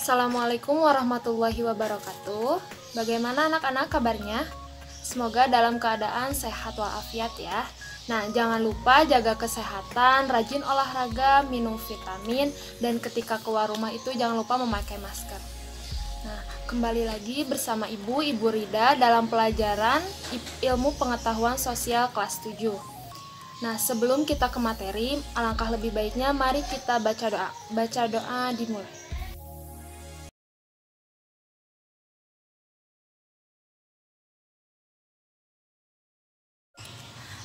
Assalamualaikum warahmatullahi wabarakatuh. Bagaimana anak-anak kabarnya? Semoga dalam keadaan sehat walafiat ya. Nah, jangan lupa jaga kesehatan, rajin olahraga, minum vitamin, dan ketika keluar rumah itu jangan lupa memakai masker. Nah, kembali lagi bersama Ibu Rida dalam pelajaran Ilmu Pengetahuan Sosial kelas 7. Nah, sebelum kita ke materi, alangkah lebih baiknya mari kita baca doa. Baca doa dimulai.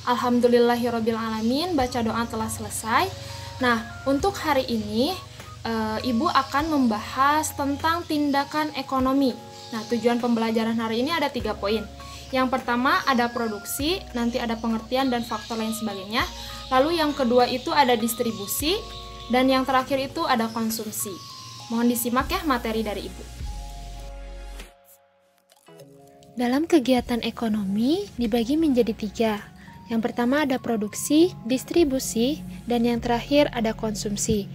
Alhamdulillahirrabbilalamin, baca doa telah selesai. Nah, untuk hari ini Ibu akan membahas tentang tindakan ekonomi. Nah, tujuan pembelajaran hari ini ada 3 poin. Yang pertama ada produksi, nanti ada pengertian dan faktor lain sebagainya. Lalu yang kedua itu ada distribusi, dan yang terakhir itu ada konsumsi. Mohon disimak ya materi dari Ibu. Dalam kegiatan ekonomi dibagi menjadi 3. Yang pertama ada produksi, distribusi, dan yang terakhir ada konsumsi.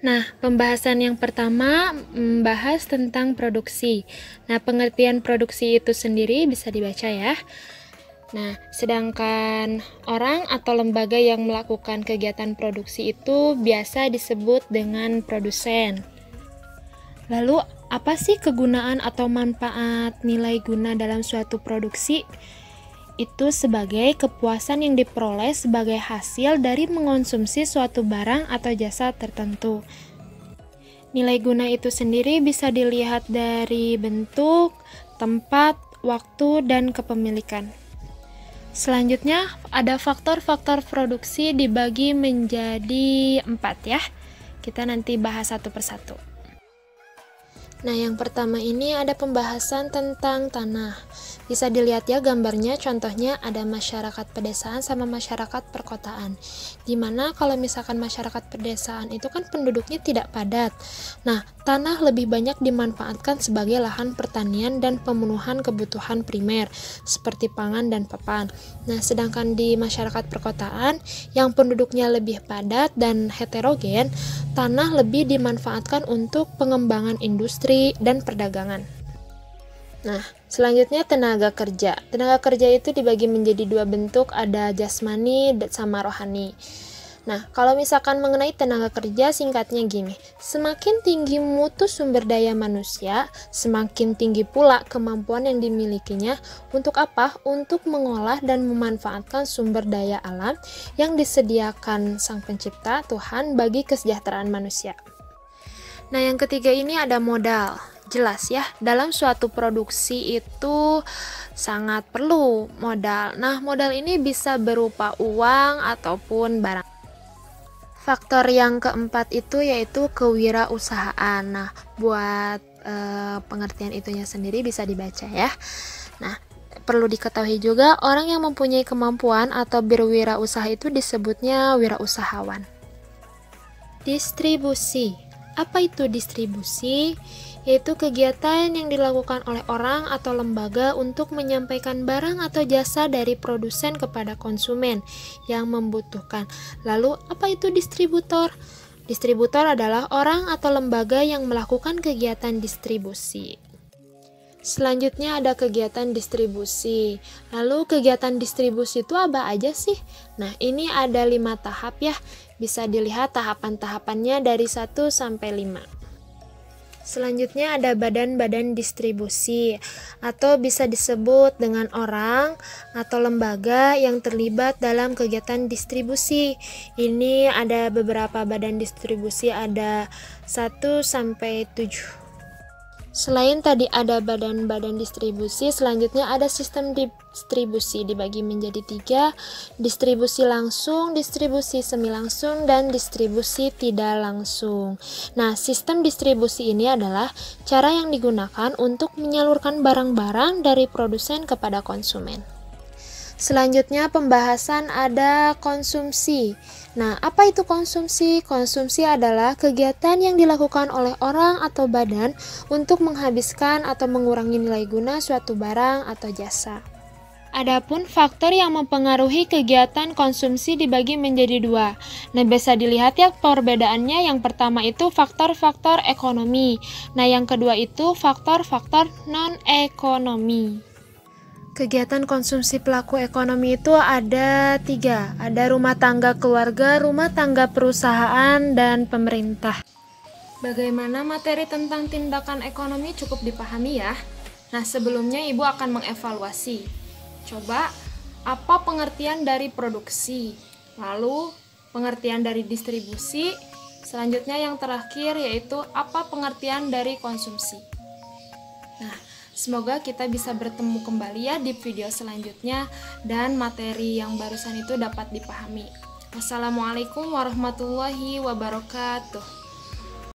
Nah, pembahasan yang pertama membahas tentang produksi. Nah, pengertian produksi itu sendiri bisa dibaca ya. Nah, sedangkan orang atau lembaga yang melakukan kegiatan produksi itu biasa disebut dengan produsen. Lalu, apa sih kegunaan atau manfaat nilai guna dalam suatu produksi? Itu sebagai kepuasan yang diperoleh sebagai hasil dari mengonsumsi suatu barang atau jasa tertentu. Nilai guna itu sendiri bisa dilihat dari bentuk, tempat, waktu, dan kepemilikan. Selanjutnya, ada faktor-faktor produksi dibagi menjadi 4 ya. Kita nanti bahas satu persatu. Nah, yang pertama ini ada pembahasan tentang tanah. Bisa dilihat ya gambarnya, contohnya ada masyarakat pedesaan sama masyarakat perkotaan. Dimana kalau misalkan masyarakat pedesaan itu kan penduduknya tidak padat. Nah, tanah lebih banyak dimanfaatkan sebagai lahan pertanian dan pemenuhan kebutuhan primer, seperti pangan dan papan. Nah, sedangkan di masyarakat perkotaan yang penduduknya lebih padat dan heterogen, tanah lebih dimanfaatkan untuk pengembangan industri dan perdagangan. Nah, selanjutnya tenaga kerja. Tenaga kerja itu dibagi menjadi 2 bentuk, ada jasmani sama rohani. Nah, kalau misalkan mengenai tenaga kerja, singkatnya gini, semakin tinggi mutu sumber daya manusia, semakin tinggi pula kemampuan yang dimilikinya untuk apa? Untuk mengolah dan memanfaatkan sumber daya alam yang disediakan Sang Pencipta Tuhan bagi kesejahteraan manusia. Nah, yang ketiga ini ada modal. Jelas ya, dalam suatu produksi itu sangat perlu modal. Nah, modal ini bisa berupa uang ataupun barang. Faktor yang keempat itu yaitu kewirausahaan. Nah, buat pengertian itunya sendiri bisa dibaca ya. Nah, perlu diketahui juga orang yang mempunyai kemampuan atau berwirausaha itu disebutnya wirausahawan. Distribusi. Apa itu distribusi? Yaitu kegiatan yang dilakukan oleh orang atau lembaga untuk menyampaikan barang atau jasa dari produsen kepada konsumen yang membutuhkan. Lalu, apa itu distributor? Distributor adalah orang atau lembaga yang melakukan kegiatan distribusi. Selanjutnya ada kegiatan distribusi. Lalu kegiatan distribusi itu apa aja sih? Nah, ini ada 5 tahap ya. Bisa dilihat tahapan-tahapannya dari 1 sampai 5. Selanjutnya ada badan-badan distribusi, atau bisa disebut dengan orang atau lembaga yang terlibat dalam kegiatan distribusi. Ini ada beberapa badan distribusi, ada 1 sampai 7. Selain tadi ada badan-badan distribusi, selanjutnya ada sistem distribusi dibagi menjadi 3, distribusi langsung, distribusi semi langsung, dan distribusi tidak langsung. Nah, sistem distribusi ini adalah cara yang digunakan untuk menyalurkan barang-barang dari produsen kepada konsumen. Selanjutnya pembahasan ada konsumsi. Nah, apa itu konsumsi? Konsumsi adalah kegiatan yang dilakukan oleh orang atau badan untuk menghabiskan atau mengurangi nilai guna suatu barang atau jasa. Adapun faktor yang mempengaruhi kegiatan konsumsi dibagi menjadi dua. Nah, bisa dilihat ya perbedaannya. Yang pertama itu faktor-faktor ekonomi. Nah, yang kedua itu faktor-faktor non-ekonomi. Kegiatan konsumsi pelaku ekonomi itu ada 3. Ada rumah tangga keluarga, rumah tangga perusahaan, dan pemerintah. Bagaimana materi tentang tindakan ekonomi cukup dipahami ya? Nah, sebelumnya Ibu akan mengevaluasi. Coba, apa pengertian dari produksi? Lalu, pengertian dari distribusi. Selanjutnya yang terakhir yaitu apa pengertian dari konsumsi. Nah, semoga kita bisa bertemu kembali ya di video selanjutnya dan materi yang barusan itu dapat dipahami. Wassalamualaikum warahmatullahi wabarakatuh.